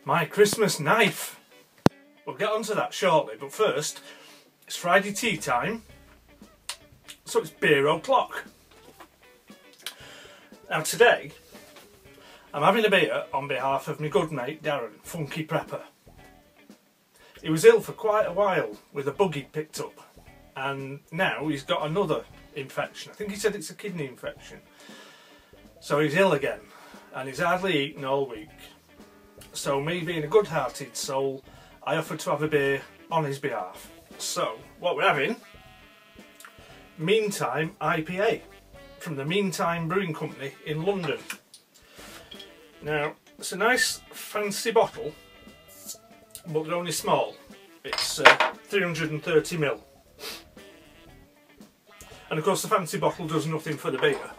My Christmas knife. We'll get onto that shortly, but first, it's Friday tea time, so it's beer o'clock. Now today, I'm having a beer on behalf of my good mate Darren, Funky Prepper. He was ill for quite a while with a bug he'd picked up, and now he's got another infection. I think he said it's a kidney infection. So he's ill again, and he's hardly eaten all week. So me being a good-hearted soul, I offered to have a beer on his behalf. So, what we're having, Meantime IPA, from the Meantime Brewing Company in London. Now, it's a nice fancy bottle, but they're only small. It's 330ml. And of course the fancy bottle does nothing for the beer.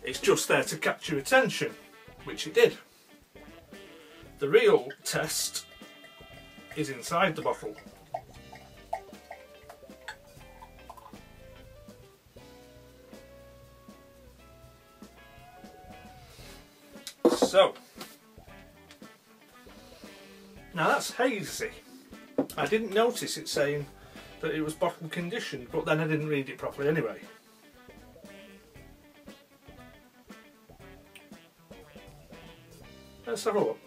It's just there to catch your attention, which it did. The real test is inside the bottle. So, now that's hazy. I didn't notice it saying that it was bottle conditioned, but then I didn't read it properly anyway. Let's have a look.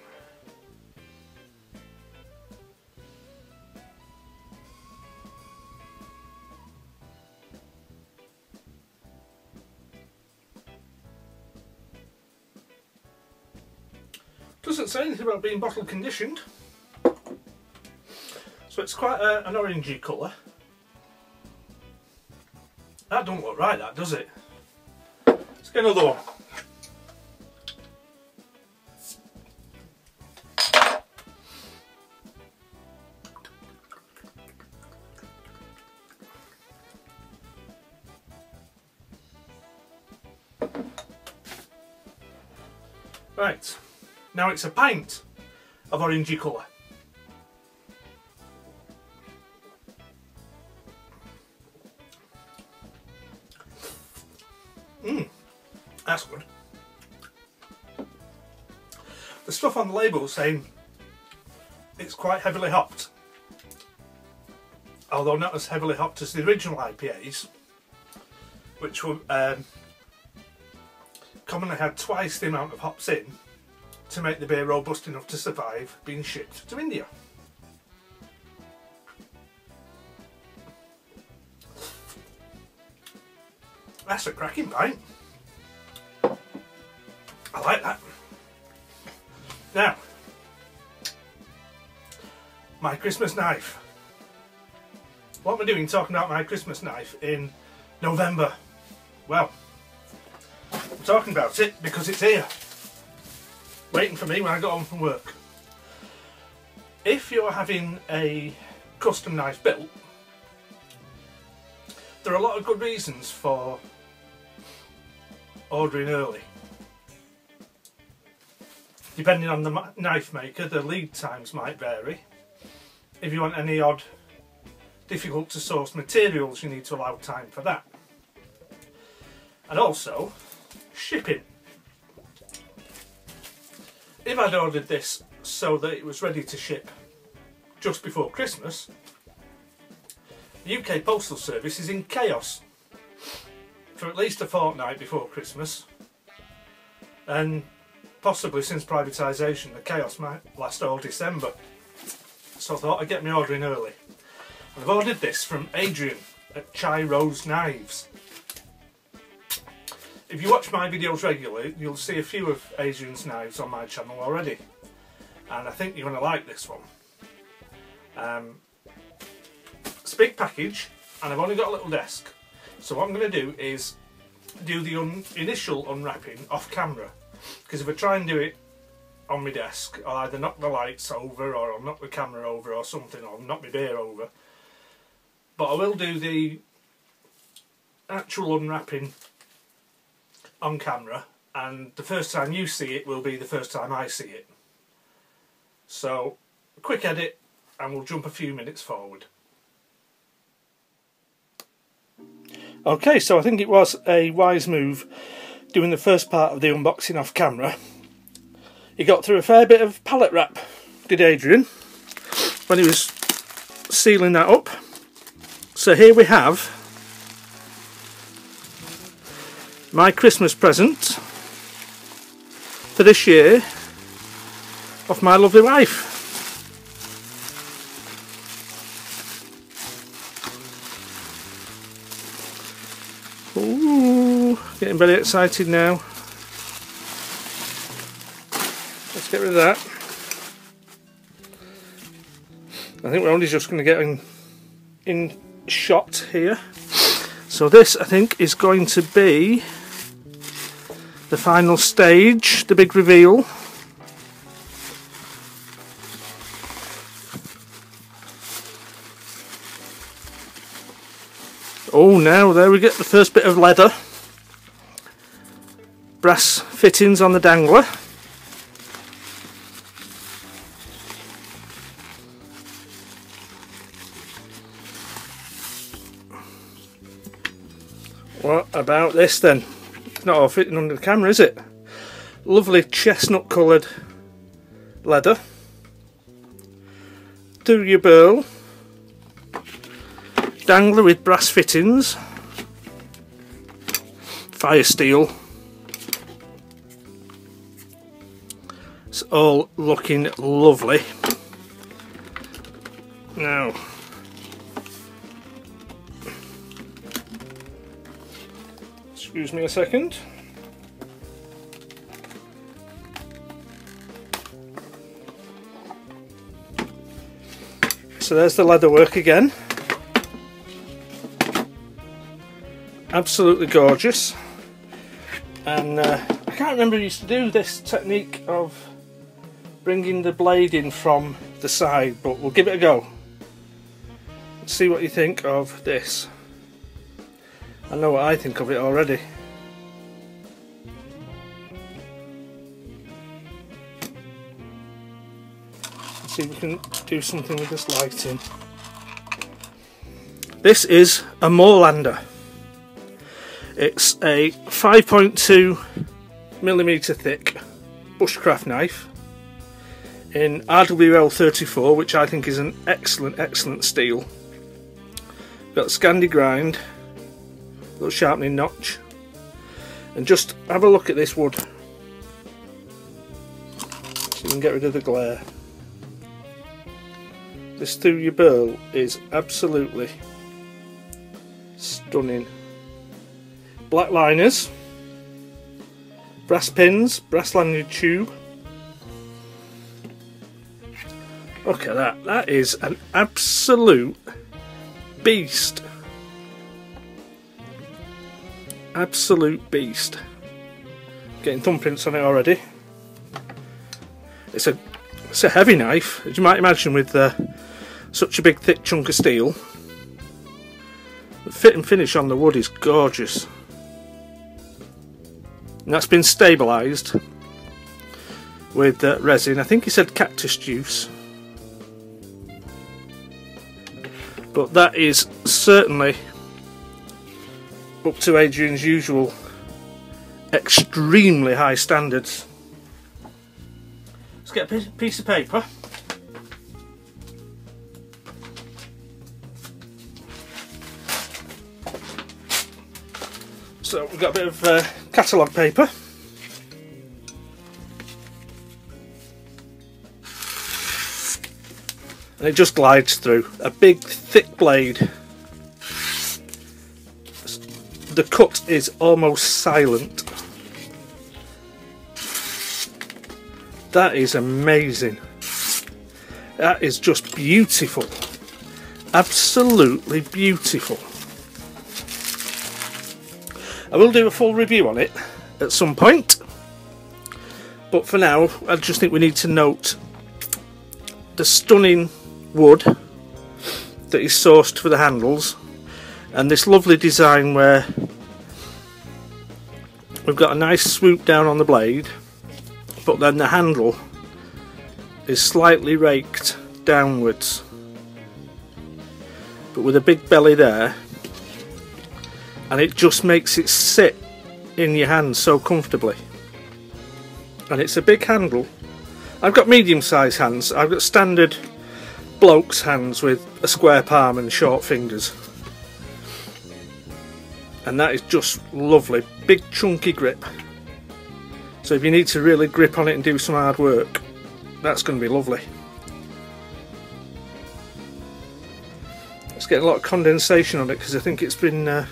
Doesn't say anything about being bottle conditioned. So it's quite an orangey colour. That don't look right, that, does it? Let's get another one. Right, now it's a pint of orangey colour. That's good. The stuff on the label is saying it's quite heavily hopped, although not as heavily hopped as the original IPAs, which were commonly had twice the amount of hops in to make the beer robust enough to survive being shipped to India. That's a cracking pint. I like that. Now, my Christmas knife. What am I doing talking about my Christmas knife in November? Well, I'm talking about it because it's here, waiting for me when I got home from work. If you're having a custom knife built, there are a lot of good reasons for ordering early. Depending on the knife maker, the lead times might vary. If you want any odd, difficult to source materials, you need to allow time for that. And also, shipping. If I'd ordered this so that it was ready to ship just before Christmas, the UK Postal Service is in chaos for at least a fortnight before Christmas, and possibly since privatisation the chaos might last all December. So I thought I'd get my order in early. And I've ordered this from Adrian at Chai Rose Knives. If you watch my videos regularly, you'll see a few of Adrian's knives on my channel already, and I think you're going to like this one. It's a big package and I've only got a little desk, so what I'm going to do is do the initial unwrapping off camera, because if I try and do it on my desk, I'll either knock the lights over, or I'll knock the camera over or something, or I'll knock my beer over. But I will do the actual unwrapping on camera, and the first time you see it will be the first time I see it. So, a quick edit and we'll jump a few minutes forward. Okay, so I think it was a wise move doing the first part of the unboxing off camera. It got through a fair bit of pallet wrap did Adrian when he was sealing that up. So here we have my Christmas present for this year of my lovely wife. Ooh, getting very excited now. Let's get rid of that. I think we're only just going to get in shot here. So this, I think, is going to be the final stage, the big reveal. Oh, now there we get the first bit of leather. Brass fittings on the dangler. What about this then? It's not all fitting under the camera, is it? Lovely chestnut coloured leather. Do your burl. Dangler with brass fittings. Fire steel. It's all looking lovely. Now, excuse me a second. So there's the leather work again. Absolutely gorgeous. And I can't remember who used to do this technique of bringing the blade in from the side, but we'll give it a go. Let's see what you think of this. I know what I think of it already. Let's see if we can do something with this lighting. This is a Moorlander. It's a 5.2mm thick bushcraft knife in RWL 34, which I think is an excellent steel. Got Scandi grind, little sharpening notch, and just have a look at this wood so you can get rid of the glare. This through your burl is absolutely stunning. Black liners, brass pins, brass lanyard tube. Look at that, that is an absolute beast. Absolute beast. Getting thumbprints on it already. It's a heavy knife, as you might imagine, with such a big thick chunk of steel. The fit and finish on the wood is gorgeous. And that's been stabilised with resin. I think he said cactus juice. But that is certainly up to Adrian's usual extremely high standards. Let's get a piece of paper. So we've got a bit of catalogue paper. And it just glides through. A big thick blade. The cut is almost silent. That is amazing. That is just beautiful. Absolutely beautiful. I will do a full review on it at some point, but for now I just think we need to note the stunning wood that is sourced for the handles, and this lovely design where we've got a nice swoop down on the blade, but then the handle is slightly raked downwards, but with a big belly there, and it just makes it sit in your hand so comfortably. And it's a big handle, I've got medium-sized hands. I've got standard bloke's hands with a square palm and short fingers. And that is just lovely. Big chunky grip. So if you need to really grip on it and do some hard work, that's going to be lovely. It's getting a lot of condensation on it because I think it's been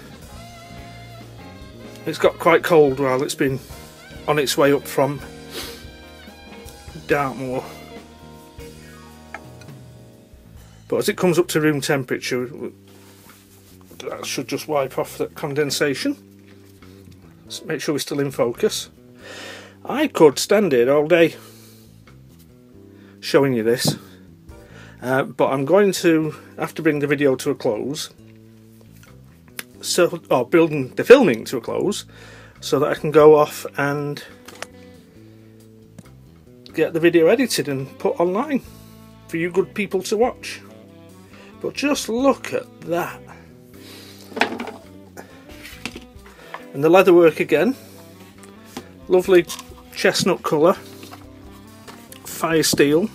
it's got quite cold while it's been on its way up from Dartmoor. But as it comes up to room temperature, that should just wipe off that condensation. Let's make sure we're still in focus. I could stand here all day showing you this, but I'm going to have to bring the video to a close, or building the filming to a close, so that I can go off and get the video edited and put online for you good people to watch. But just look at that. And the leatherwork again, lovely chestnut colour, fire steel,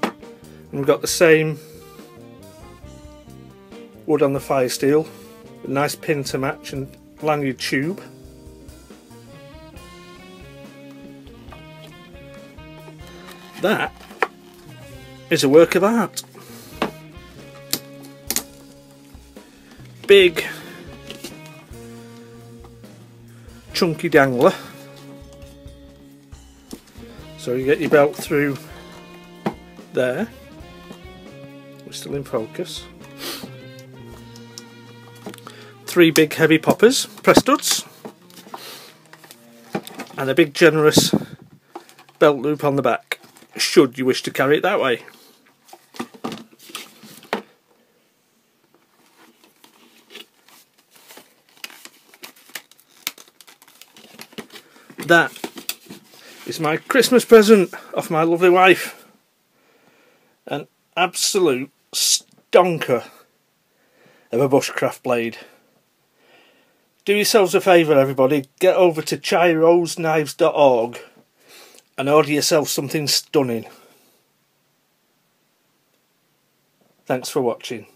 and we've got the same wood on the fire steel, a nice pin to match and lanyard tube. That is a work of art. Big chunky dangler, so you get your belt through there. We're still in focus. 3 big heavy poppers, press studs, and a big generous belt loop on the back, should you wish to carry it that way. That is my Christmas present off my lovely wife. An absolute stonker of a bushcraft blade. Do yourselves a favour, everybody, get over to chirosKnives.org and order yourself something stunning. Thanks for watching.